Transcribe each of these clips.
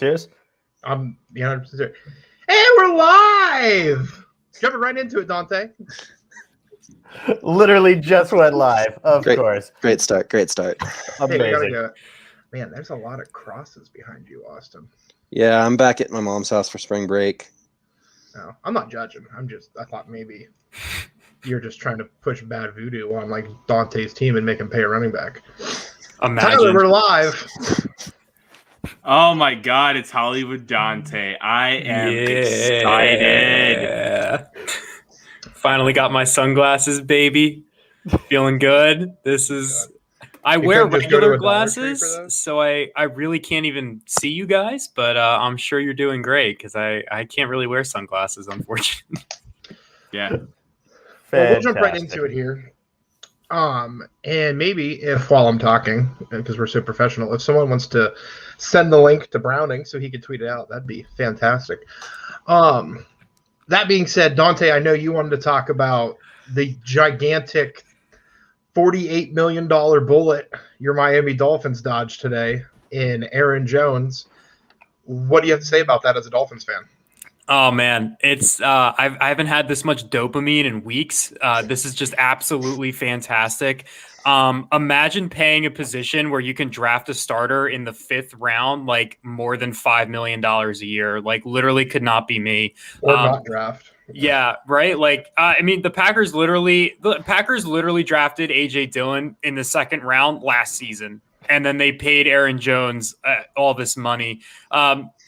Cheers. And we're live. Jumping right into it, Dante. Literally just went live. Of course. Great start. Amazing. Hey, man, there's a lot of crosses behind you, Austin. Yeah, I'm back at my mom's house for spring break. No, I'm not judging. I thought maybe you're just trying to push bad voodoo on like Dante's team and make him pay a running back. Imagine. Tyler, we're live. Oh my God, it's Hollywood Dante. I am excited. Finally got my sunglasses, baby. Feeling good. I wear regular glasses, so I really can't even see you guys, but I'm sure you're doing great because I can't really wear sunglasses, unfortunately. Yeah. Well, we'll jump right into it here. And maybe if while I'm talking, because we're so professional, if someone wants to send the link to Browning so he could tweet it out, that'd be fantastic. That being said, Dante, I know you wanted to talk about the gigantic $48 million bullet your Miami Dolphins dodged today in Aaron Jones. What do you have to say about that as a Dolphins fan? Oh man, it's I haven't had this much dopamine in weeks. This is just absolutely fantastic. Imagine paying a position where you can draft a starter in the 5th round, like more than $5 million a year. Like literally could not be me. Or not draft. Yeah, right. Like the Packers literally drafted AJ Dillon in the 2nd round last season. And then they paid Aaron Jones all this money.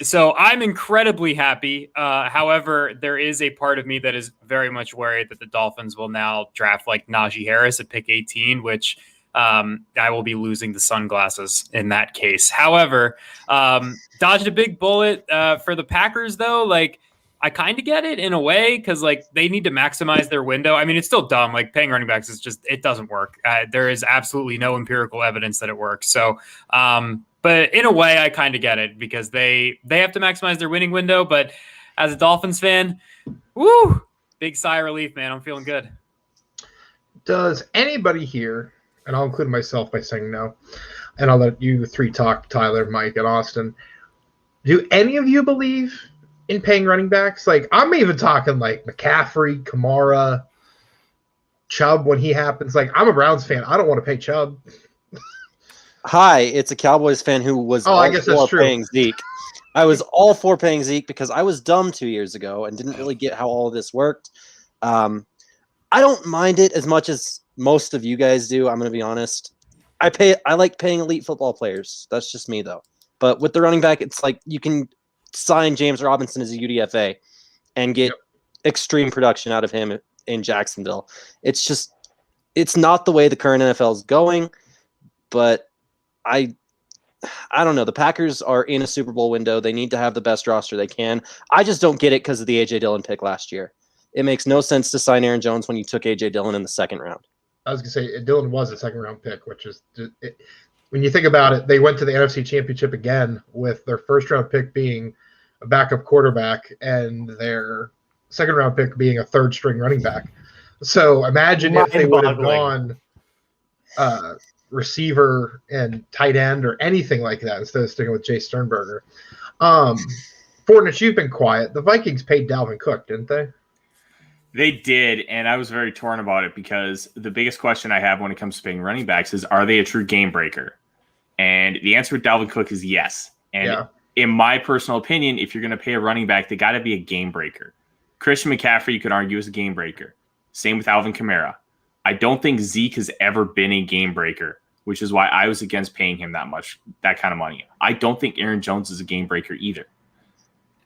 So I'm incredibly happy. However, there is a part of me that is very much worried that the Dolphins will now draft like Najee Harris at pick 18, which I will be losing the sunglasses in that case. However, dodged a big bullet for the Packers, though. Like, I kind of get it in a way because like they need to maximize their window. I mean, it's still dumb. Like paying running backs is just, it doesn't work. There is absolutely no empirical evidence that it works. So, but in a way I kind of get it because they have to maximize their winning window. But as a Dolphins fan, woo, big sigh of relief, man. I'm feeling good. Does anybody here, and I'll include myself by saying no, and I'll let you three talk, Tyler, Mike, and Austin. Do any of you believe in paying running backs? Like, I'm even talking like McCaffrey, Kamara, Chubb when he happens. Like, I'm a Browns fan. I don't want to pay Chubb. Hi, it's a Cowboys fan who was I guess that's true. Paying Zeke. I was all for paying Zeke because I was dumb 2 years ago and didn't really get how all of this worked. I don't mind it as much as most of you guys do. I'm going to be honest. I like paying elite football players. That's just me, though. But with the running back, it's like you can sign James Robinson as a UDFA and get extreme production out of him in Jacksonville. It's not the way the current NFL is going, but I don't know. The Packers are in a Super Bowl window. They need to have the best roster they can. I just don't get it because of the A.J. Dillon pick last year. It makes no sense to sign Aaron Jones when you took A.J. Dillon in the 2nd round. I was going to say, Dillon was a 2nd round pick, which is when you think about it, they went to the NFC Championship again with their 1st round pick being a backup quarterback and their 2nd round pick being a 3rd string running back. So imagine if they would have gone receiver and tight end or anything like that instead of sticking with Jay Sternberger. Fortnite, you've been quiet. The Vikings paid Dalvin Cook, didn't they? They did, and I was very torn about it because the biggest question I have when it comes to paying running backs is, are they a true game breaker? And the answer with Dalvin Cook is yes. And in my personal opinion, if you're going to pay a running back, they got to be a game breaker. Christian McCaffrey, you could argue, is a game breaker. Same with Alvin Kamara. I don't think Zeke has ever been a game breaker, which is why I was against paying him that kind of money. I don't think Aaron Jones is a game breaker either.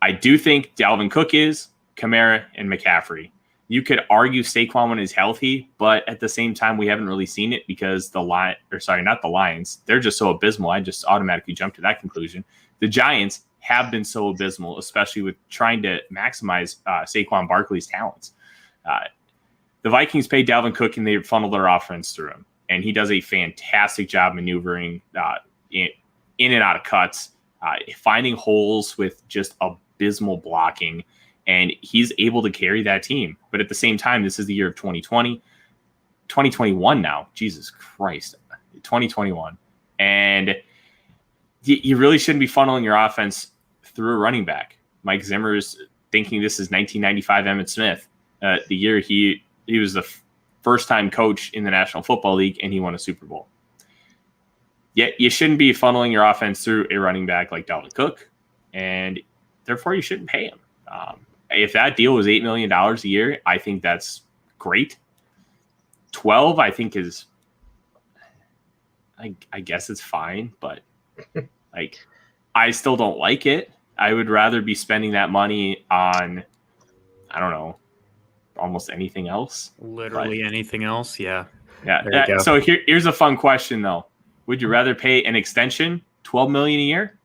I do think Dalvin Cook is, Kamara, and McCaffrey. You could argue Saquon when he's healthy, but at the same time, we haven't really seen it because not the Lions. They're just so abysmal. I just automatically jumped to that conclusion. The Giants have been so abysmal, especially with trying to maximize Saquon Barkley's talents. The Vikings paid Dalvin Cook and they funneled their offense through him. And he does a fantastic job maneuvering in and out of cuts, finding holes with just abysmal blocking. And he's able to carry that team. But at the same time, this is the year of 2021 now. Jesus Christ, 2021. And you really shouldn't be funneling your offense through a running back. Mike Zimmer's thinking this is 1995 Emmitt Smith, the year he was the first-time coach in the National Football League, and he won a Super Bowl. Yet you shouldn't be funneling your offense through a running back like Dalvin Cook, and therefore you shouldn't pay him. If that deal was $8 million a year, I think that's great. 12, I think is, I guess it's fine, but like, I still don't like it. I would rather be spending that money on, I don't know, almost anything else. Literally anything else. Yeah. Yeah. So here's a fun question though. Would you rather pay an extension, $12 million a year,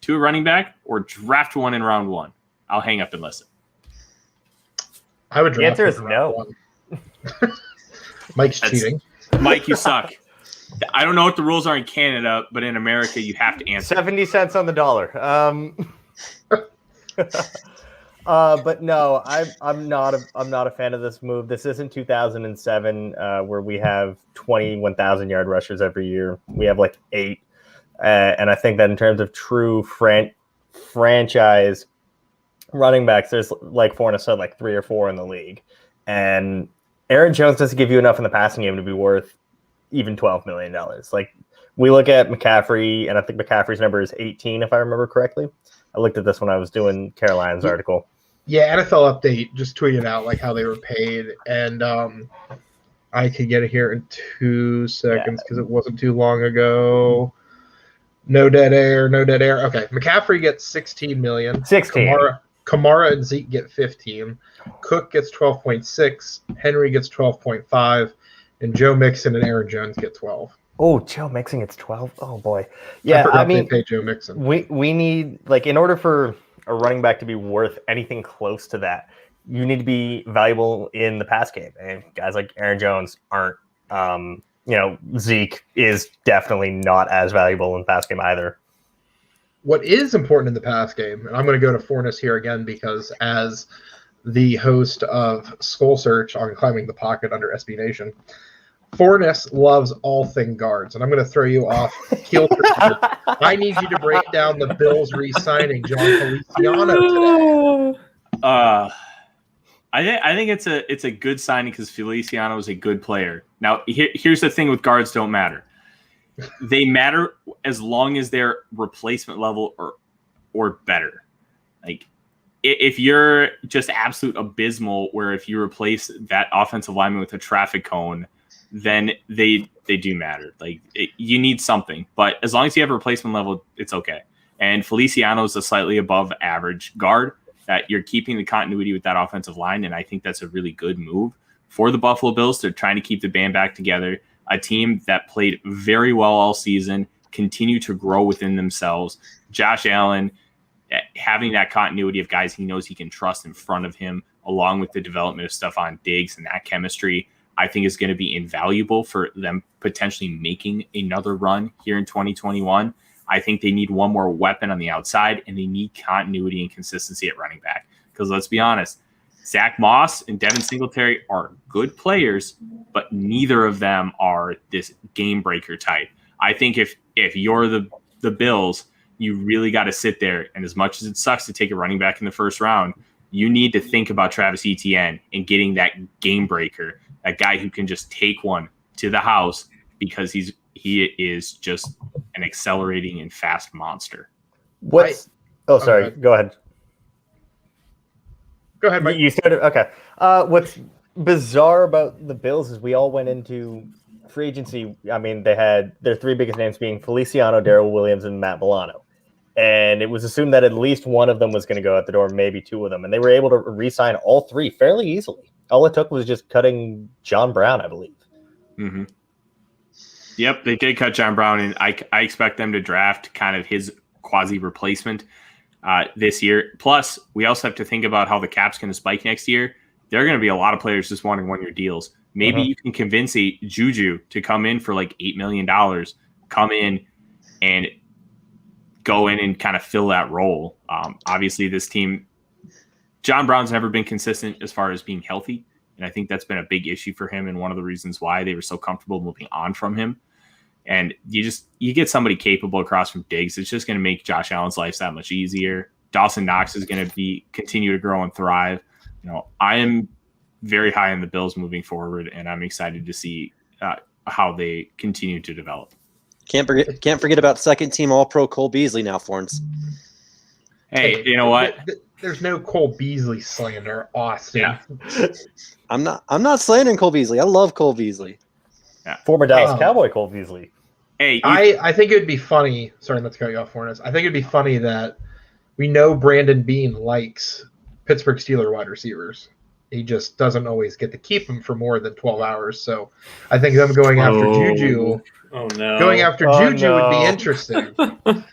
to a running back, or draft one in round one? I'll hang up and listen. I would draft. The answer is no. Mike's cheating. Mike, you suck. I don't know what the rules are in Canada, but in America, you have to answer. 70 cents on the dollar. But no, I'm not a fan of this move. This isn't 2007 where we have 21,000 yard rushers every year. We have like 8, and I think that in terms of true franchise running backs, there's like Fournette said, like 3 or 4 in the league, and Aaron Jones doesn't give you enough in the passing game to be worth even $12 million. Like, we look at McCaffrey, and I think McCaffrey's number is 18, if I remember correctly. I looked at this when I was doing Caroline's article. Yeah, NFL Update just tweeted out like how they were paid, and I could get it here in 2 seconds because it wasn't too long ago. No dead air. Okay, McCaffrey gets $16 million. 16. Kamara and Zeke get 15. Cook gets 12.6. Henry gets 12.5. And Joe Mixon and Aaron Jones get 12. Oh, Joe Mixon gets 12. Oh boy. Yeah, I mean, they pay Joe Mixon. We need, like, in order for a running back to be worth anything close to that, you need to be valuable in the pass game. And guys like Aaron Jones aren't. Zeke is definitely not as valuable in the pass game either. What is important in the pass game, and I'm going to go to Fournette here again because as the host of Skull Search on Climbing the Pocket under SB Nation, Fournette loves all thing guards, and I'm going to throw you off kilter. I need you to break down the Bills re-signing John Feliciano today. I think it's a good signing because Feliciano is a good player. Now, here's the thing with guards don't matter. They matter as long as they're replacement level or better. Like, if you're just absolute abysmal, where if you replace that offensive lineman with a traffic cone, then they do matter. Like, you need something. But as long as you have a replacement level, it's okay. And Feliciano is a slightly above average guard that you're keeping the continuity with that offensive line, and I think that's a really good move for the Buffalo Bills. They're trying to keep the band back together. A team that played very well all season, continue to grow within themselves. Josh Allen, having that continuity of guys he knows he can trust in front of him, along with the development of Stephon Diggs and that chemistry, I think is going to be invaluable for them potentially making another run here in 2021. I think they need one more weapon on the outside, and they need continuity and consistency at running back. Because let's be honest, Zach Moss and Devin Singletary are good players, but neither of them are this game breaker type. I think if you're the Bills, you really got to sit there. And as much as it sucks to take a running back in the first round, you need to think about Travis Etienne and getting that game breaker, that guy who can just take one to the house because he is just an accelerating and fast monster. Go ahead. Go ahead, Mike. You started. Okay. What's bizarre about the Bills is we all went into free agency. I mean, they had their 3 biggest names being Feliciano, Darrell Williams, and Matt Milano. And it was assumed that at least one of them was going to go out the door, maybe 2 of them. And they were able to re-sign all 3 fairly easily. All it took was just cutting John Brown, I believe. Mm-hmm. Yep, they did cut John Brown, and I expect them to draft kind of his quasi-replacement this year. Plus, we also have to think about how the cap's going to spike next year. There are going to be a lot of players just wanting 1-year deals. Maybe you can convince a Juju to come in for like $8 million, come in and go in and kind of fill that role. Obviously, this team, John Brown's never been consistent as far as being healthy, and I think that's been a big issue for him and one of the reasons why they were so comfortable moving on from him. And you get somebody capable across from Diggs, it's just going to make Josh Allen's life that much easier. Dawson Knox is going to continue to grow and thrive. I am very high on the Bills moving forward, and I'm excited to see how they continue to develop. Can't forget about second team All-Pro Cole Beasley now, Florence. Hey, you know what? There's no Cole Beasley slander, Austin. Yeah. I'm not slandering Cole Beasley. I love Cole Beasley. Yeah. Former Dallas Cowboy Cole Beasley. Hey, I think it would be funny. Sorry, not to cut you off, Fornes. I think it'd be funny that we know Brandon Beane likes Pittsburgh Steelers wide receivers. He just doesn't always get to keep them for more than 12 hours. So I think them going after Juju. Oh no! Going after Juju would be interesting.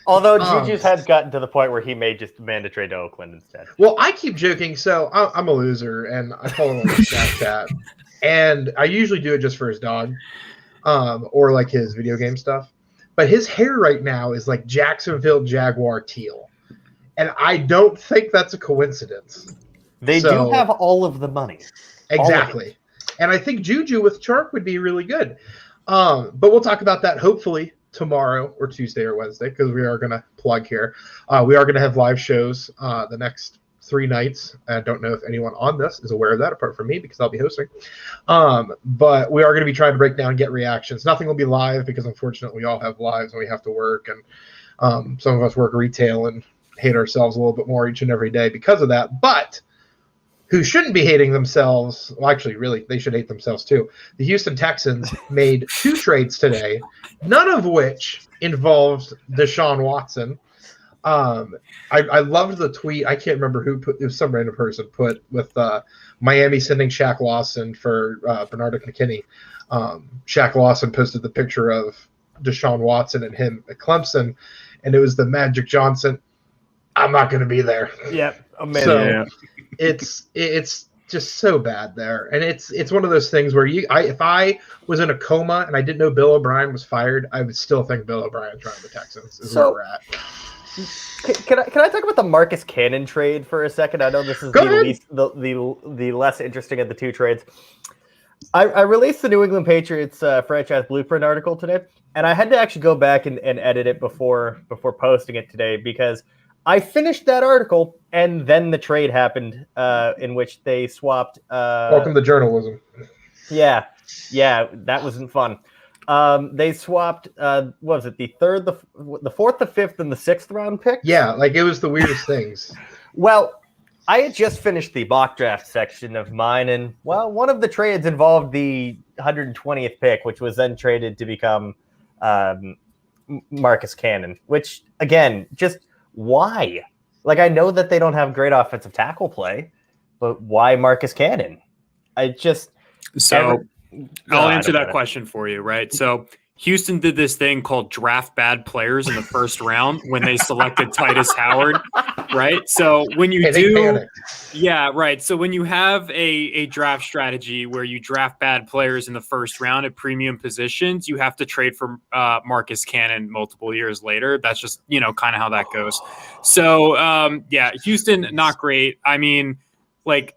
Although Juju's has gotten to the point where he may just demand a trade to Oakland instead. Well, I keep joking. So I'm a loser, and I follow him on Snapchat, and I usually do it just for his dog, or like his video game stuff. But his hair right now is like Jacksonville Jaguar teal, and I don't think that's a coincidence. They do have all of the money. Exactly. And I think Juju with Chark would be really good. But we'll talk about that hopefully tomorrow or Tuesday or Wednesday, because we are going to plug here. We are going to have live shows the next 3 nights. I don't know if anyone on this is aware of that apart from me, because I'll be hosting. But we are going to be trying to break down and get reactions. Nothing will be live because unfortunately we all have lives and we have to work. And some of us work retail and hate ourselves a little bit more each and every day because of that. But who shouldn't be hating themselves, well, actually, really, they should hate themselves too. The Houston Texans made 2 trades today, none of which involved DeShaun Watson. I loved the tweet. I can't remember who put, it was some random person put with Miami sending Shaq Lawson for Bernardo McKinney. Shaq Lawson posted the picture of DeShaun Watson and him at Clemson, and it was the Magic Johnson. I'm not going to be there. Yep. So it's just so bad there, and it's one of those things where if I was in a coma and I didn't know Bill O'Brien was fired, I would still think Bill O'Brien's running the Texans. Is where we're at. Can I talk about the Marcus Cannon trade for a second? I know this is the less interesting of the 2 trades. I released the New England Patriots franchise blueprint article today, and I had to actually go back and edit it before posting it today, because I finished that article, and then the trade happened, in which they swapped. Welcome to journalism. Yeah, that wasn't fun. They swapped. What was it? The 3rd, the 4th, the 5th, and the 6th round pick. Yeah, like it was the weirdest things. Well, I had just finished the mock draft section of mine, and one of the trades involved the 120th pick, which was then traded to become Marcus Cannon. Which, again, just. Why? Like, I know that they don't have great offensive tackle play, but why Marcus Cannon? I'll answer that question for you, right? So Houston did this thing called draft bad players in the first round when they selected Titus Howard, right? So when you So when you have a draft strategy where you draft bad players in the first round at premium positions, you have to trade for Marcus Cannon multiple years later. That's just, kind of how that goes. So, Houston, not great. I mean, like,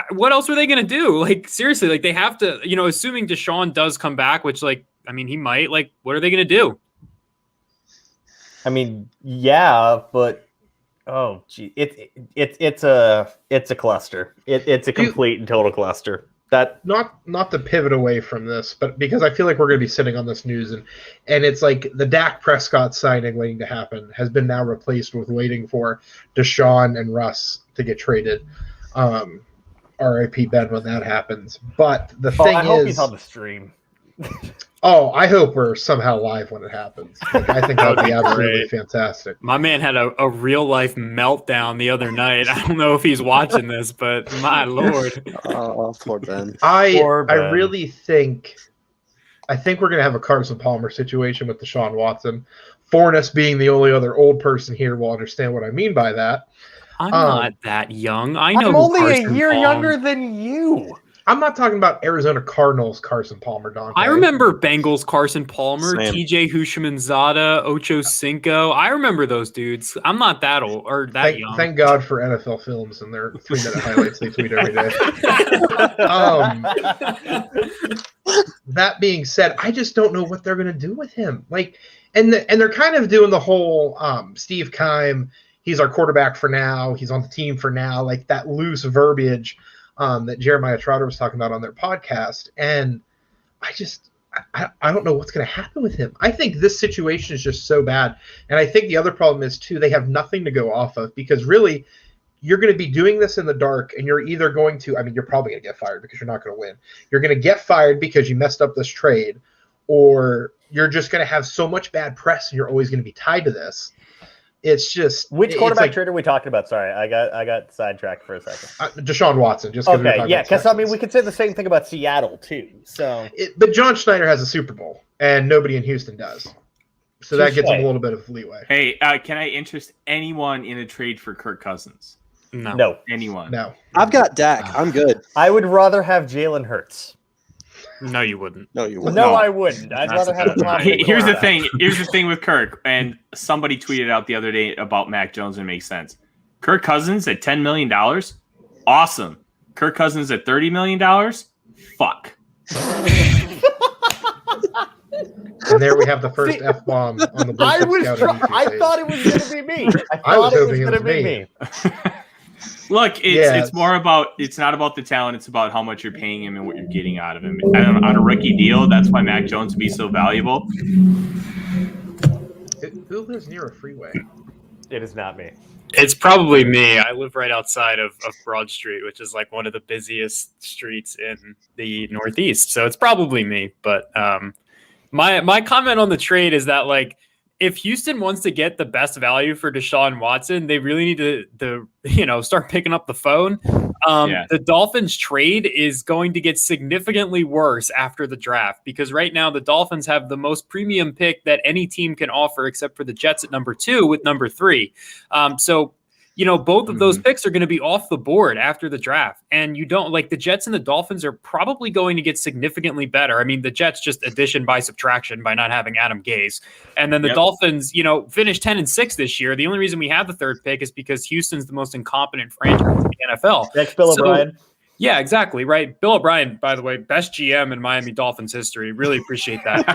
what else were they going to do? Like, seriously, like they have to, assuming DeShaun does come back, which he might, like, what are they going to do? I mean, yeah, but it's a cluster. It's a complete and total cluster. That not to pivot away from this, but because I feel like we're going to be sitting on this news and it's like the Dak Prescott signing waiting to happen has been now replaced with waiting for DeShaun and Russ to get traded. R.I.P. Ben when that happens. But the thing I hope he's on the stream. I hope we're somehow live when it happens. Like, I think that would be absolutely fantastic. My man had a real life meltdown the other night. I don't know if he's watching this, but my Lord. Oh, poor Ben. I really think we're going to have a Carson Palmer situation with DeShaun Watson. Fornes being the only other old person here will understand what I mean by that. I'm not that young. I'm only a year younger than you. I'm not talking about Arizona Cardinals Carson Palmer, Dante. I remember Bengals Carson Palmer, Same. TJ Houshmandzadeh, Ocho Cinco. I remember those dudes. I'm not that old or that young. Thank God for NFL Films and their 3-minute highlights they tweet every day. That being said, I just don't know what they're going to do with him. Like, and they're kind of doing the whole Steve Keim. he's our quarterback for now. He's on the team for now. Like that loose verbiage that Jeremiah Trotter was talking about on their podcast. And I don't know what's going to happen with him. I think this situation is just so bad. And I think the other problem is, too, they have nothing to go off of because really you're going to be doing this in the dark and you're either going to – I mean, you're probably going to get fired because you're not going to win. You're going to get fired because you messed up this trade, or you're just going to have so much bad press and you're always going to be tied to this. It's just which quarterback trade are we talking about? Sorry, I got sidetracked for a second. DeShaun Watson. Just okay, yeah, because I mean we could say the same thing about Seattle too. So, but John Schneider has a Super Bowl, and nobody in Houston does. So that gets him a little bit of leeway. Hey, can I interest anyone in a trade for Kirk Cousins? No. Anyone? No. I've got Dak. I'm good. I would rather have Jalen Hurts. No, you wouldn't. No, you wouldn't. No, I wouldn't. I'd rather have a Here's the thing. Here's the thing with Kirk. And somebody tweeted out the other day about Mac Jones, and it makes sense. Kirk Cousins at $10 million? Awesome. Kirk Cousins at $30 million? Fuck. And there we have the first F-bomb on the Blue I thought it was going to be me. I thought it was going to be me. Look, it's more about – it's not about the talent. It's about how much you're paying him and what you're getting out of him. And on a rookie deal, that's why Mac Jones would be so valuable. Who lives near a freeway? It is not me. It's probably me. I live right outside of Broad Street, which is like one of the busiest streets in the Northeast. So it's probably me. But my comment on the trade is that, like, if Houston wants to get the best value for DeShaun Watson, they really need to start picking up the phone. The Dolphins trade is going to get significantly worse after the draft because right now the Dolphins have the most premium pick that any team can offer except for the Jets at number 2 with number 3. Both of those picks are going to be off the board after the draft. And you don't like the Jets and the Dolphins are probably going to get significantly better. I mean, the Jets just addition by subtraction by not having Adam Gase. And then the Dolphins, finished 10-6 this year. The only reason we have the 3rd pick is because Houston's the most incompetent franchise in the NFL. Thanks, Bill O'Brien. Yeah, exactly. Right. Bill O'Brien, by the way, best GM in Miami Dolphins history. Really appreciate that.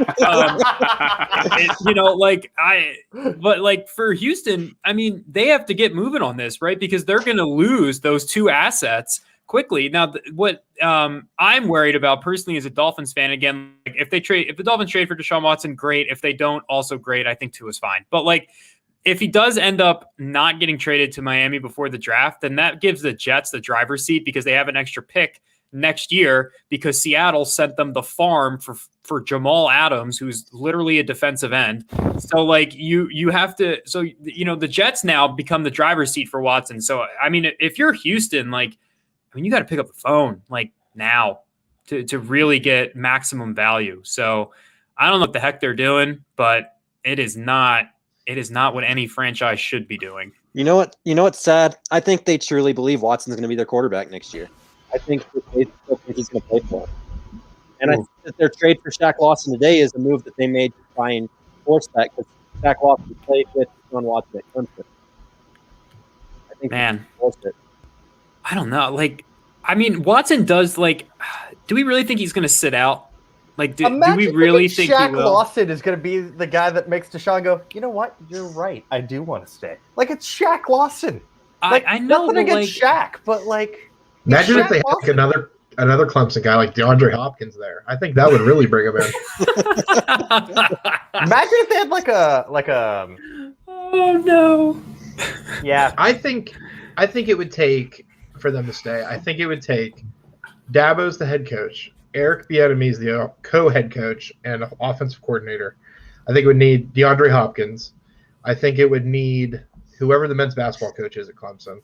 But for Houston, I mean, they have to get moving on this, right? Because they're going to lose those 2 assets quickly. Now, what I'm worried about personally as a Dolphins fan, again, like if the Dolphins trade for DeShaun Watson, great. If they don't, also great. I think 2 is fine. But if he does end up not getting traded to Miami before the draft, then that gives the Jets the driver's seat because they have an extra pick next year because Seattle sent them the farm for Jamal Adams, who's literally a defensive end. So you have to, the Jets now become the driver's seat for Watson. So, I mean, if you're Houston, you got to pick up the phone now to really get maximum value. So I don't know what the heck they're doing, but it is not what any franchise should be doing. You know what's sad? I think they truly believe Watson's going to be their quarterback next year. I think they still think he's going to play for them. And I think that their trade for Shaq Lawson today is a move that they made to try and force that because Shaq Lawson played with DeShaun Watson at Clemson. I think they forced it. I don't know. Watson does do we really think he's going to sit out? Do we really think Shaq he will? Lawson is going to be the guy that makes DeShaun go, you know what? You're right. I do want to stay. It's Shaq Lawson. I know. Nothing against Shaq, but imagine if they had another Clemson guy like DeAndre Hopkins there. I think that would really bring him in. Imagine if they had Oh no. Yeah. I think it would take for them to stay. I think it would take Dabo's the head coach. Eric Bieniemy is the co-head coach and offensive coordinator. I think it would need DeAndre Hopkins. I think it would need whoever the men's basketball coach is at Clemson.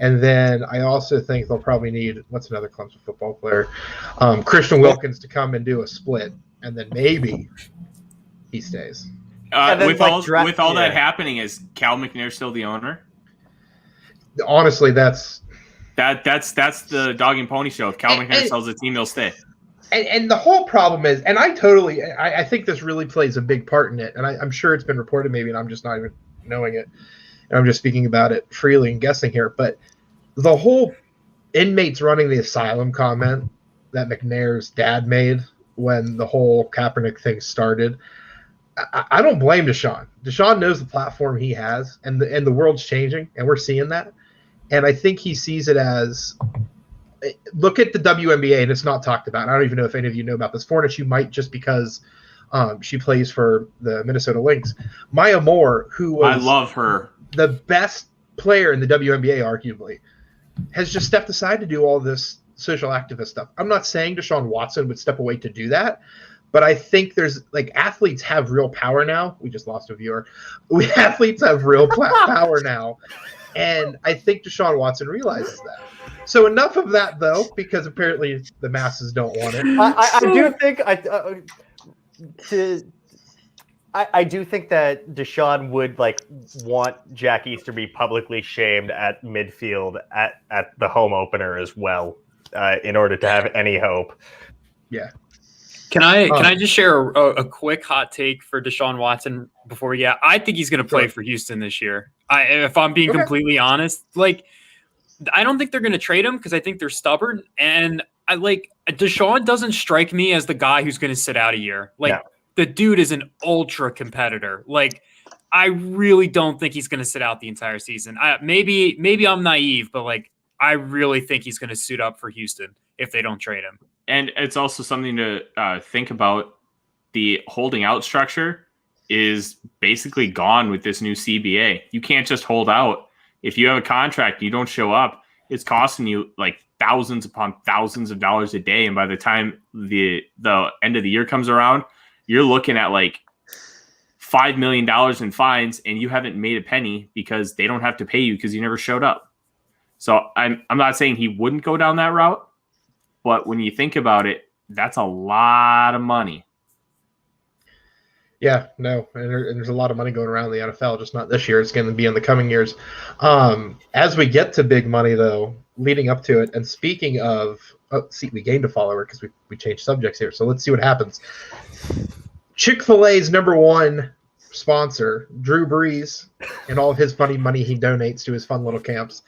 And then I also think they'll probably need, what's another Clemson football player? Christian Wilkins to come and do a split. And then maybe he stays. With all that happening, is Cal McNair still the owner? Honestly, that's the dog and pony show. If Cal McNair sells the team, they'll stay. And the whole problem is, and I think this really plays a big part in it, and I'm sure it's been reported maybe, and I'm just not even knowing it, and I'm just speaking about it freely and guessing here, but the whole inmates running the asylum comment that McNair's dad made when the whole Kaepernick thing started, I don't blame DeShaun. DeShaun knows the platform he has, and the world's changing, and we're seeing that. And I think he sees it as, look at the WNBA, and it's not talked about. I don't even know if any of you know about this. Hrynyshyn might, just because she plays for the Minnesota Lynx. Maya Moore, who was I love her, the best player in the WNBA, arguably, has just stepped aside to do all this social activist stuff. I'm not saying DeShaun Watson would step away to do that, but I think there's athletes have real power now. We just lost a viewer. Athletes have real power now. And I think DeShaun Watson realizes that. So enough of that, though, because apparently the masses don't want it. I do think I do think that DeShaun would want Jack Easterby publicly shamed at midfield at the home opener as well, in order to have any hope. Yeah. Can I just share a quick hot take for DeShaun Watson before we get? I think he's going to play for Houston this year. If I'm being completely honest, I don't think they're going to trade him because I think they're stubborn. And DeShaun doesn't strike me as the guy who's going to sit out a year. The dude is an ultra competitor. I really don't think he's going to sit out the entire season. Maybe I'm naive, but I really think he's going to suit up for Houston if they don't trade him. and it's also something to think about. The holding out structure is basically gone with this new CBA. You can't just hold out. If you have a contract, you don't show up, it's costing you thousands upon thousands of dollars a day. And by the time the end of the year comes around, you're looking at $5 million in fines, and you haven't made a penny because they don't have to pay you because you never showed up. So I'm not saying he wouldn't go down that route, but when you think about it, that's a lot of money. Yeah, no, and there's a lot of money going around the NFL, just not this year. It's going to be in the coming years. As we get to big money, though, leading up to it, and speaking of, we gained a follower because we changed subjects here, so let's see what happens. Chick-fil-A's #1 sponsor, Drew Brees, and all of his funny money he donates to his fun little camps,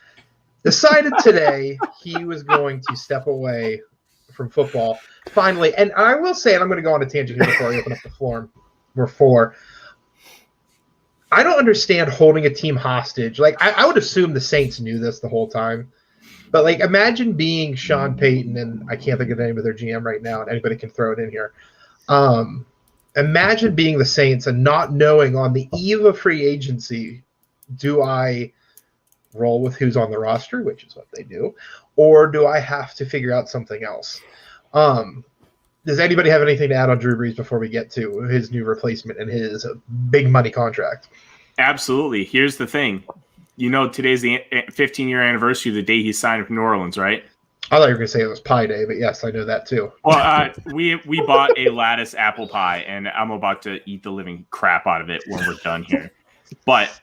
decided today he was going to step away from football, finally. And I will say, and I'm going to go on a tangent here before I open up the floor. I don't understand holding a team hostage. I would assume the Saints knew this the whole time. But imagine being Sean Payton, and I can't think of the name of their GM right now, and anybody can throw it in here. Imagine being the Saints and not knowing on the eve of free agency, do I roll with who's on the roster, which is what they do, or do I have to figure out something else? Does anybody have anything to add on Drew Brees before we get to his new replacement and his big money contract? Absolutely. Here's the thing. Today's the 15-year anniversary of the day he signed with New Orleans, right? I thought you were going to say it was Pie Day, but yes, I know that too. Well, we bought a lattice apple pie, and I'm about to eat the living crap out of it when we're done here. But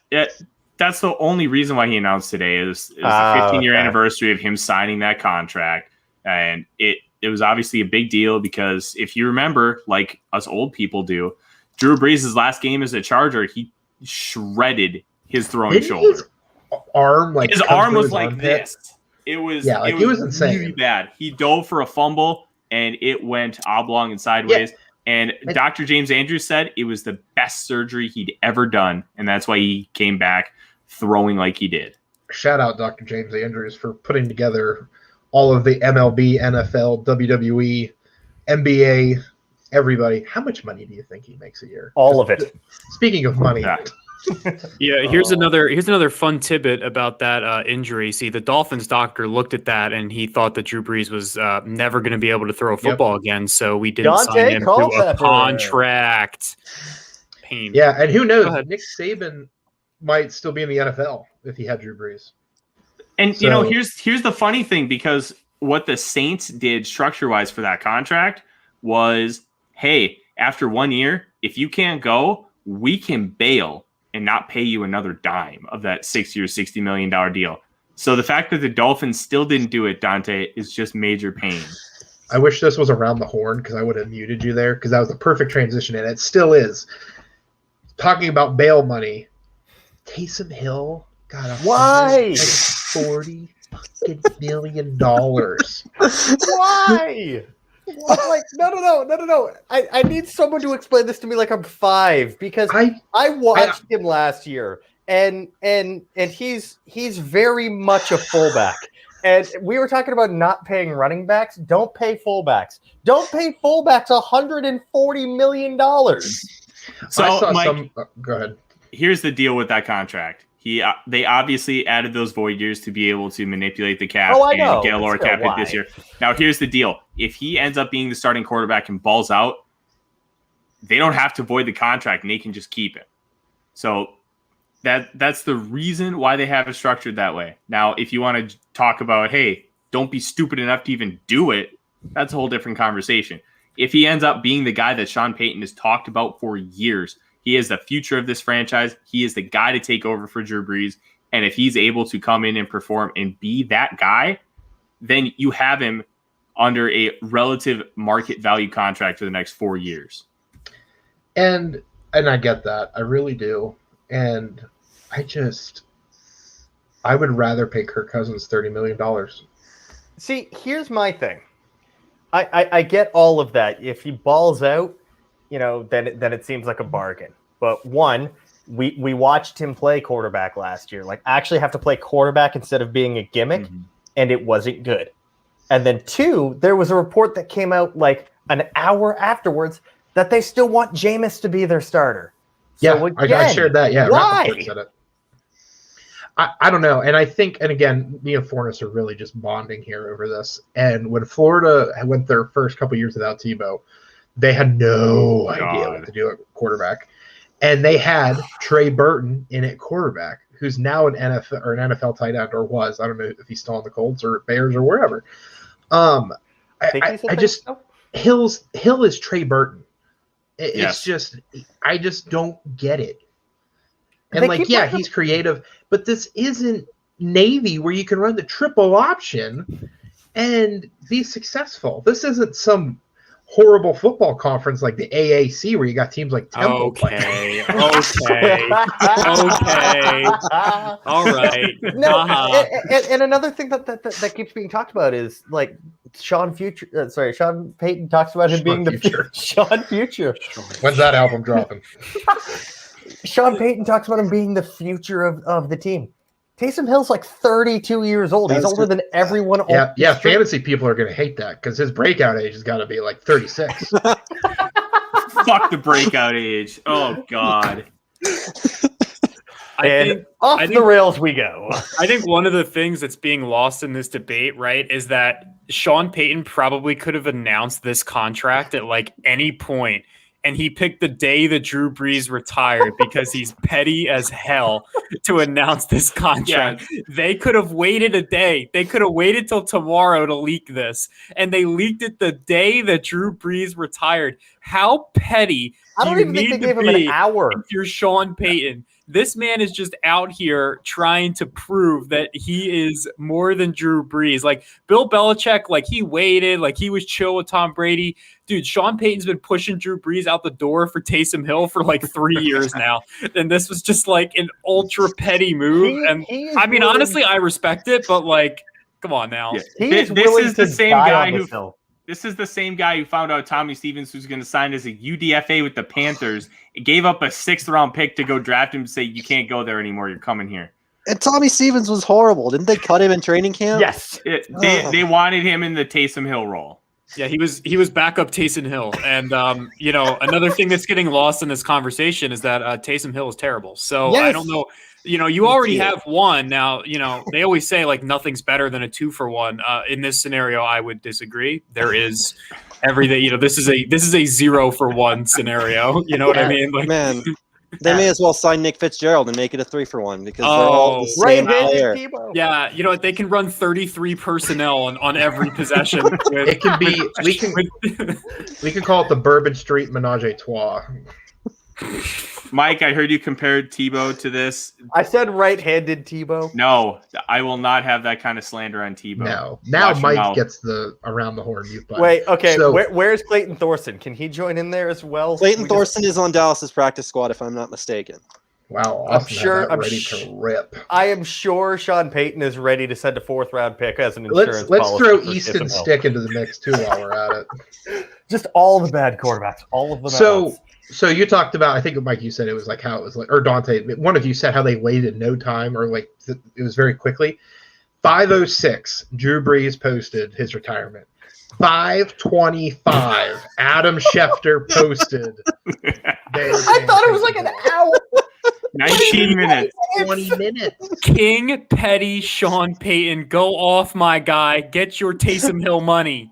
that's the only reason why he announced today is the 15-year anniversary of him signing that contract. And it was obviously a big deal because if you remember, like us old people do, Drew Brees' last game as a Charger, he shredded his throwing shoulder. His arm was like this. It was it was insane. Really bad. He dove for a fumble and it went oblong and sideways. Yeah. And Dr. James Andrews said it was the best surgery he'd ever done, and that's why he came back throwing like he did. Shout out Dr. James Andrews for putting together all of the MLB, NFL, WWE, NBA, everybody. How much money do you think he makes a year? All of it. Speaking of money. Yeah, here's another fun tidbit about that injury. See, the Dolphins doctor looked at that and he thought that Drew Brees was never going to be able to throw a football again, so we didn't sign him to a contract. Pain. Yeah, and who knows? Nick Saban might still be in the NFL if he had Drew Brees. And here's the funny thing, because what the Saints did structure-wise for that contract was, hey, after 1 year, if you can't go, we can bail and not pay you another dime of that 6 year, $60 million deal. So the fact that the Dolphins still didn't do it, Dante, is just major pain. I wish this was around the horn because I would have muted you there, because that was the perfect transition, and it still is. Talking about bail money, Taysom Hill got $40 million. Why? Like, no. I need someone to explain this to me like I'm 5 because I watched him last year and he's very much a fullback. And we were talking about not paying running backs. Don't pay fullbacks. Don't pay fullbacks $140 million. So, Mike, go ahead. Here's the deal with that contract. They obviously added those void years to be able to manipulate the cap and get a lower cap hit this year. Now, here's the deal. If he ends up being the starting quarterback and balls out, they don't have to void the contract and they can just keep it. So that's the reason why they have it structured that way. Now, if you want to talk about, hey, don't be stupid enough to even do it, that's a whole different conversation. If he ends up being the guy that Sean Payton has talked about for years, he is the future of this franchise. He is the guy to take over for Drew Brees. And if he's able to come in and perform and be that guy, then you have him under a relative market value contract for the next 4 years. And I get that. I really do. And I would rather pay Kirk Cousins $30 million. See, here's my thing. I get all of that. If he balls out, then it seems like a bargain. But one, we watched him play quarterback last year, like actually have to play quarterback instead of being a gimmick, and it wasn't good. And then two, there was a report that came out like an hour afterwards that they still want Jameis to be their starter. Yeah, so again, I shared that. Yeah, why? Said it. I don't know. And I think, and again, me and Fornes are really just bonding here over this. And when Florida went their first couple years without Tebow, they had no idea what to do at quarterback. And they had Trey Burton in at quarterback, who's now an NFL tight end, or was. I don't know if he's still on the Colts or Bears or wherever. Hill is Trey Burton. It's just, I just don't get it. And he's creative, but this isn't Navy where you can run the triple option and be successful. This isn't some horrible football conference like the AAC where you got teams like Temple. Okay. All right. No, and another thing that keeps being talked about is like Sean Payton talks about him being the future. Sean Future. When's that album dropping? Sean Payton talks about him being the future of the team. Taysom Hill's like 32 years old. He's older than everyone. Yeah. Fantasy people are going to hate that because his breakout age has got to be like 36. Fuck the breakout age. Oh, God. I think the rails we go. I think one of the things that's being lost in this debate, right, is that Sean Payton probably could have announced this contract at like any point. And he picked the day that Drew Brees retired because he's petty as hell to announce this contract. Yeah. They could have waited a day. They could have waited till tomorrow to leak this. And they leaked it the day that Drew Brees retired. How petty I don't even think they gave him an hour. If you're Sean Payton. This man is just out here trying to prove that he is more than Drew Brees. Like Bill Belichick, like he waited, like he was chill with Tom Brady. Dude, Sean Payton's been pushing Drew Brees out the door for Taysom Hill for like 3 years now. And this was just like an ultra petty move. Honestly, I respect it, but like, come on now. Yeah. This is the same guy who... This is the same guy who found out Tommy Stevens was going to sign as a UDFA with the Panthers. Gave up a 6th-round pick to go draft him and say, you can't go there anymore. You're coming here. And Tommy Stevens was horrible. Didn't they cut him in training camp? Yes. They wanted him in the Taysom Hill role. Yeah, he was backup Taysom Hill. And, another thing that's getting lost in this conversation is that Taysom Hill is terrible. So yes. I don't know. You already have one. Now, they always say like nothing's better than a 2-for-1. In this scenario, I would disagree. There is everything. This is a 0-for-1 scenario. You know what I mean? Like, man, they may as well sign Nick Fitzgerald and make it a 3-for-1 because they're all the same player. Yeah, you know what? They can run 33 personnel on every possession. It can be. We can call it the Bourbon Street Menage a Trois. Mike, I heard you compared Tebow to this. I said right-handed Tebow. No, I will not have that kind of slander on Tebow. No. Now Mike gets the around the horn mute button. Wait, okay. So, where's Clayton Thorson? Can he join in there as well? Clayton Thorson is on Dallas's practice squad, if I'm not mistaken. Wow, Austin sure- had that ready to rip. I am sure Sean Payton is ready to send a 4th-round pick as an insurance Let's policy throw for Easton Taysom Hill. Stick into the mix too while we're at it. Just all the bad quarterbacks, all of them. at once. So you talked about, I think Mike, you said it was like how it was like, or Dante, one of you said how they waited no time, or like it was very quickly. 5:06, Drew Brees posted his retirement. 5:25, Adam Schefter posted. I thought it was like an hour. 19 minutes. 20 minutes. King Petty Sean Payton, go off, my guy. Get your Taysom Hill money.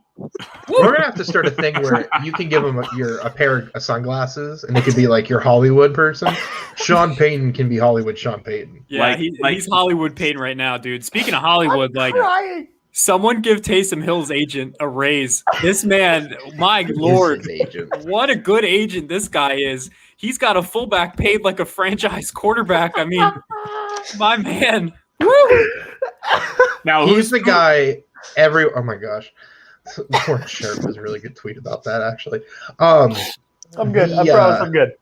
We're gonna have to start a thing where you can give him a pair of sunglasses, and it could be like your Hollywood person. Sean Payton can be Hollywood Sean Payton. Yeah, he's Hollywood Payton right now, dude. Speaking of Hollywood, someone give Taysom Hill's agent a raise. This man, my lord, what a good agent this guy is. He's got a fullback paid like a franchise quarterback. I mean, my man. Woo! Now, He's the guy oh my gosh. Lawrence Sharp has a really good tweet about that, actually. I'm good. I promise I'm good.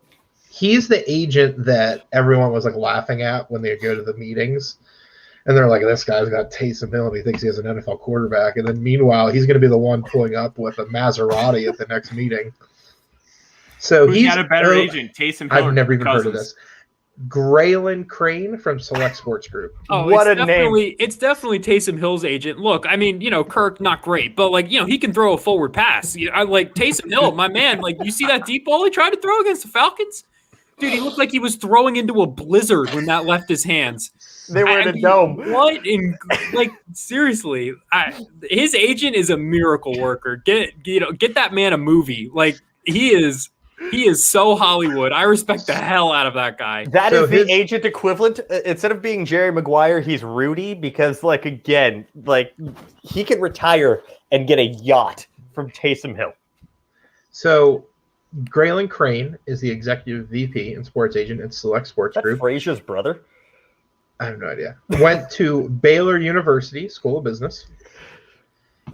He's the agent that everyone was like laughing at when they go to the meetings. And they're like, this guy's got Taysom Hill and he thinks he has an NFL quarterback. And then meanwhile, he's going to be the one pulling up with a Maserati at the next meeting. So Who's got a better agent, Taysom Hill? I've never even heard of this. Graylin Crane from Select Sports Group. Oh, what a name. It's definitely Taysom Hill's agent. Look, I mean, Kirk, not great, but he can throw a forward pass. I like Taysom Hill, my man. You see that deep ball he tried to throw against the Falcons? Dude, he looked like he was throwing into a blizzard when that left his hands. They were in a dome. What in seriously? His agent is a miracle worker. Get that man a movie. He is so Hollywood. I respect the hell out of that guy. That is the agent equivalent. Instead of being Jerry Maguire, he's Rudy because, again, he can retire and get a yacht from Taysom Hill. So, Graylin Crane is the executive VP and sports agent at Select Sports Group. Frazier's brother? I have no idea. Went to Baylor University School of Business.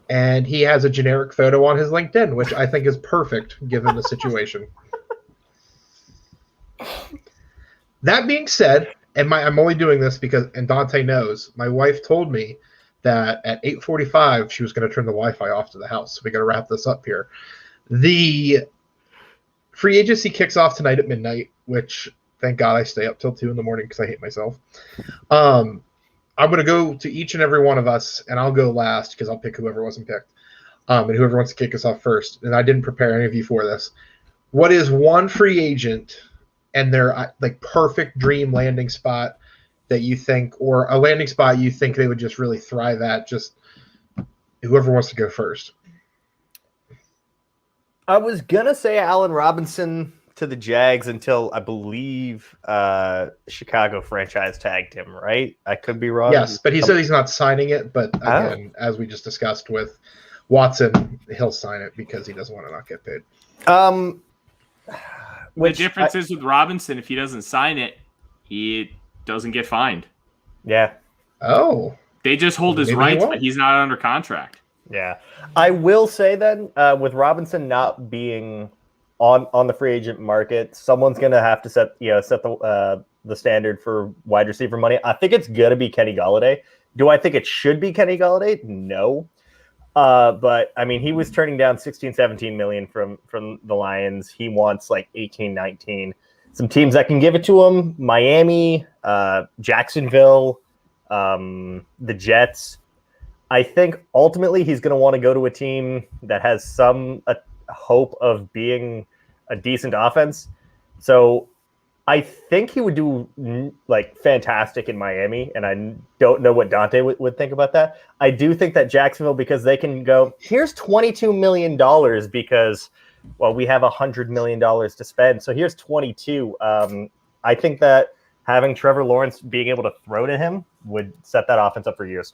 And he has a generic photo on his LinkedIn, which I think is perfect given the situation. That being said, and I'm only doing this and Dante knows, my wife told me that at 8:45 she was going to turn the Wi-Fi off to the house. So we got to wrap this up here. The free agency kicks off tonight at midnight, which thank God I stay up till 2 a.m. because I hate myself. I'm going to go to each and every one of us, and I'll go last because I'll pick whoever wasn't picked, and whoever wants to kick us off first. And I didn't prepare any of you for this. What is one free agent and their perfect dream landing spot that you think, or a landing spot you think they would just really thrive at? Just whoever wants to go first. I was going to say Allen Robinson to the Jags until I believe Chicago franchise tagged him, right? I could be wrong. Yes, but he said he's not signing it. But again, as we just discussed with Watson, he'll sign it because he doesn't want to not get paid. The difference is with Robinson, if he doesn't sign it, he doesn't get fined. Yeah. Oh. They just hold his rights, but he's not under contract. Yeah. I will say then, with Robinson not being on the free agent market, someone's going to have to set the standard for wide receiver money. I think it's going to be Kenny Golladay. Do I think it should be Kenny Golladay? No. But I mean, he was turning down 16, 17 million from the Lions. He wants 18, 19. Some teams that can give it to him: Miami, Jacksonville, the Jets. I think ultimately he's going to want to go to a team that has some hope of being a decent offense. So I think he would do fantastic in Miami, and I don't know what Dante would think about that. I do think that Jacksonville, because they can go, here's $22 million because, we have $100 million to spend. So here's 22. I think that having Trevor Lawrence being able to throw to him would set that offense up for years.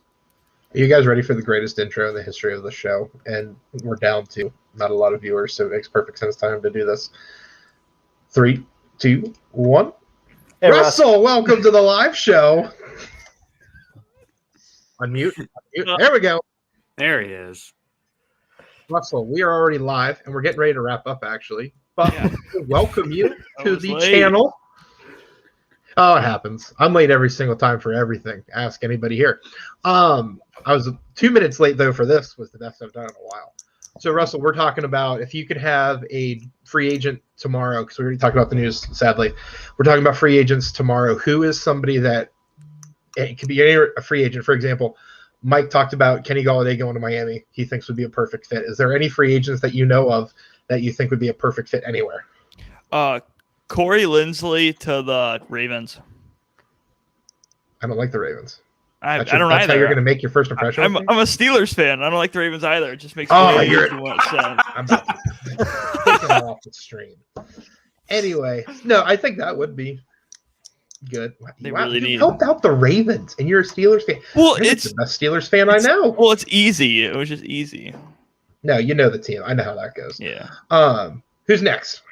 Are you guys ready for the greatest intro in the history of the show? And we're down to not a lot of viewers, so it makes perfect sense time to do this. 3, 2, 1. Hey, Russell, welcome to the live show. Unmute. There we go. There he is. Russell, we are already live, and we're getting ready to wrap up, actually. But welcome you to the channel. Oh, it happens. I'm late every single time for everything. Ask anybody here. I was 2 minutes late, though, for this. Was the best I've done in a while. So, Russell, we're talking about if you could have a free agent tomorrow, because we already talked about the news, sadly. We're talking about free agents tomorrow. Who is somebody that it could be a free agent? For example, Mike talked about Kenny Golladay going to Miami. He thinks would be a perfect fit. Is there any free agents that you know of that you think would be a perfect fit anywhere? Corey Linsley to the Ravens. I don't like the Ravens. I don't that's either. How you're going to make your first impression? I'm a Steelers fan. I don't like the Ravens either. It just makes you're too much sense. I'm about to take it off the stream. Anyway, no, I think that would be good. They really need helped out the Ravens, and you're a Steelers fan. Well, it's the best Steelers fan I know. Well, it's easy. It was just easy. No, you know the team. I know how that goes. Yeah. Who's next?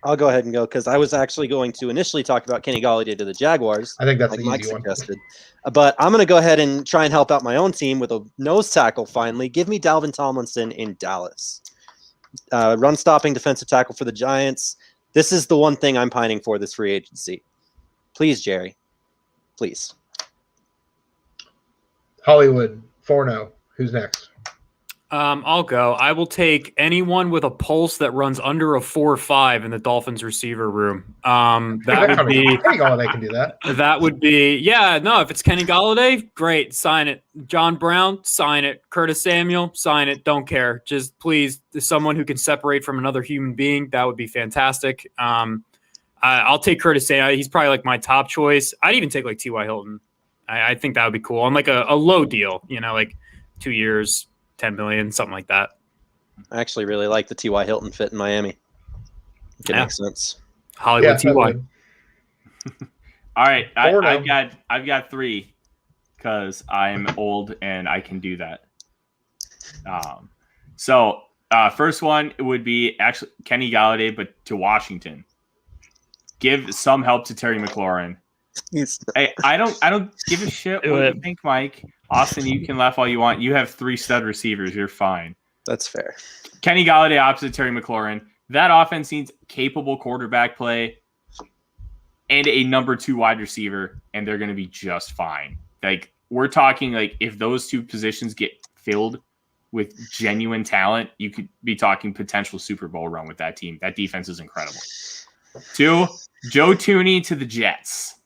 I'll go ahead and go because I was actually going to initially talk about Kenny Golladay to the Jaguars. I think that's like the Mike easy one. Suggested. But I'm going to go ahead and try and help out my own team with a nose tackle finally. Give me Dalvin Tomlinson in Dallas. Run-stopping defensive tackle for the Giants. This is the one thing I'm pining for this free agency. Please, Jerry. Please. Hollywood, Forno. Who's next? I'll go. I will take anyone with a pulse that runs under a 4.5 in the Dolphins receiver room. That would be Kenny Golladay can do that. That would be if it's Kenny Golladay, great, sign it. John Brown, sign it. Curtis Samuel, sign it. Don't care. Just please, someone who can separate from another human being. That would be fantastic. I'll take Curtis Samuel. He's probably like my top choice. I'd even take like T.Y. Hilton. I think that would be cool on like a low deal, like 2 years. 10 million, something like that. I actually really like the T.Y. Hilton fit in Miami. It makes sense. Hollywood T.Y. All right, I've got three because I'm old and I can do that. First one would be actually Kenny Golladay, but to Washington. Give some help to Terry McLaurin. Hey, I don't give a shit what you think, Mike. Austin, you can laugh all you want. You have 3 stud receivers. You're fine. That's fair. Kenny Golladay opposite Terry McLaurin. That offense needs capable quarterback play and a number 2 wide receiver, and they're going to be just fine. Like, we're talking like if those 2 positions get filled with genuine talent, you could be talking potential Super Bowl run with that team. That defense is incredible. 2, Joe Thuney to the Jets.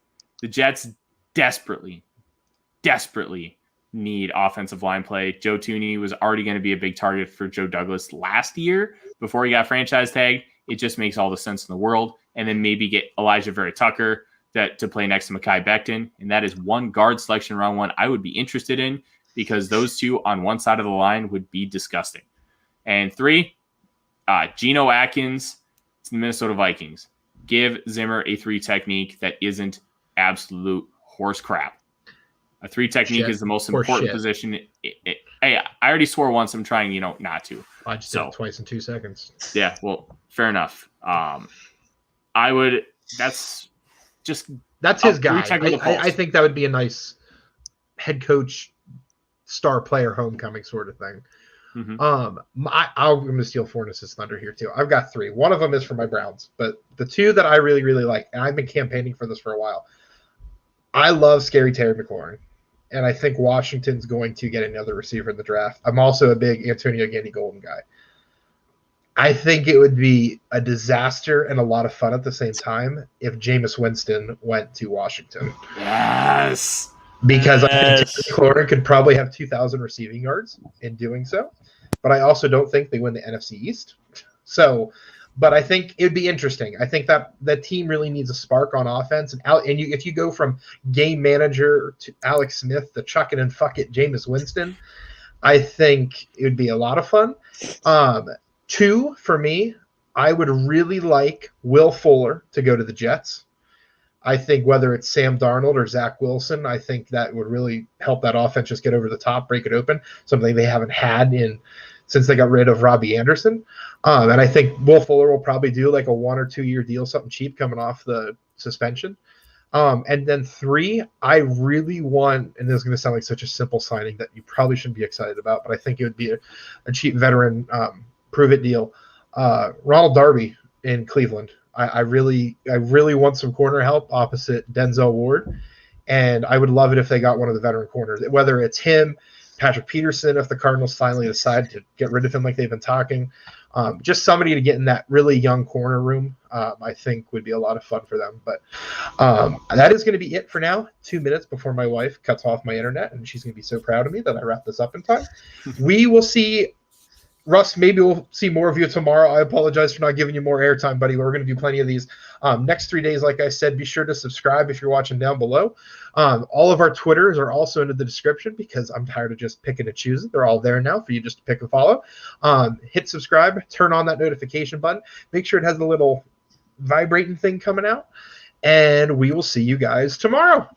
The Jets desperately need offensive line play. Joe Thuney was already going to be a big target for Joe Douglas last year before he got franchise tagged. It just makes all the sense in the world. And then maybe get Elijah Vera-Tucker to play next to Mekhi Becton. And that is one guard selection round 1 I would be interested in because those 2 on one side of the line would be disgusting. And 3, Geno Atkins to the Minnesota Vikings. Give Zimmer a 3 technique that isn't absolute horse crap. A 3 technique is the most important position. Hey, I already swore once. I'm trying, not to. I just did it twice in 2 seconds. Yeah, well, fair enough. I would. That's his guy. I think that would be a nice head coach, star player, homecoming sort of thing. Mm-hmm. I'm going to steal Fornes' thunder here too. I've got 3. One of them is for my Browns, but the 2 that I really, really like, and I've been campaigning for this for a while. I love Scary Terry McLaurin, and I think Washington's going to get another receiver in the draft. I'm also a big Antonio Gandy-Golden guy. I think it would be a disaster and a lot of fun at the same time if Jameis Winston went to Washington. Yes. Because I think Terry McLaurin could probably have 2,000 receiving yards in doing so. But I also don't think they win the NFC East. But I think it would be interesting. I think that the team really needs a spark on offense. If you go from game manager to Alex Smith to chuck it and fuck it, Jameis Winston, I think it would be a lot of fun. 2, for me, I would really like Will Fuller to go to the Jets. I think whether it's Sam Darnold or Zach Wilson, I think that would really help that offense just get over the top, break it open, something they haven't had since they got rid of Robbie Anderson. And I think Will Fuller will probably do like a 1 or 2 year deal, something cheap coming off the suspension. And then 3, I really want, and this is going to sound like such a simple signing that you probably shouldn't be excited about, but I think it would be a cheap veteran prove-it deal. Ronald Darby in Cleveland. I really want some corner help opposite Denzel Ward, and I would love it if they got one of the veteran corners, whether it's him, Patrick Peterson, if the Cardinals finally decide to get rid of him like they've been talking. Just somebody to get in that really young corner room, I think would be a lot of fun for them. But that is going to be it for now. 2 minutes before my wife cuts off my internet, and she's going to be so proud of me that I wrap this up in time. We will see. Russ, maybe we'll see more of you tomorrow. I apologize for not giving you more airtime, buddy. We're going to do plenty of these next 3 days. Like I said, be sure to subscribe if you're watching down below. All of our Twitters are also in the description because I'm tired of just picking and choosing. They're all there now for you just to pick and follow. Hit subscribe, turn on that notification button. Make sure it has the little vibrating thing coming out. And we will see you guys tomorrow.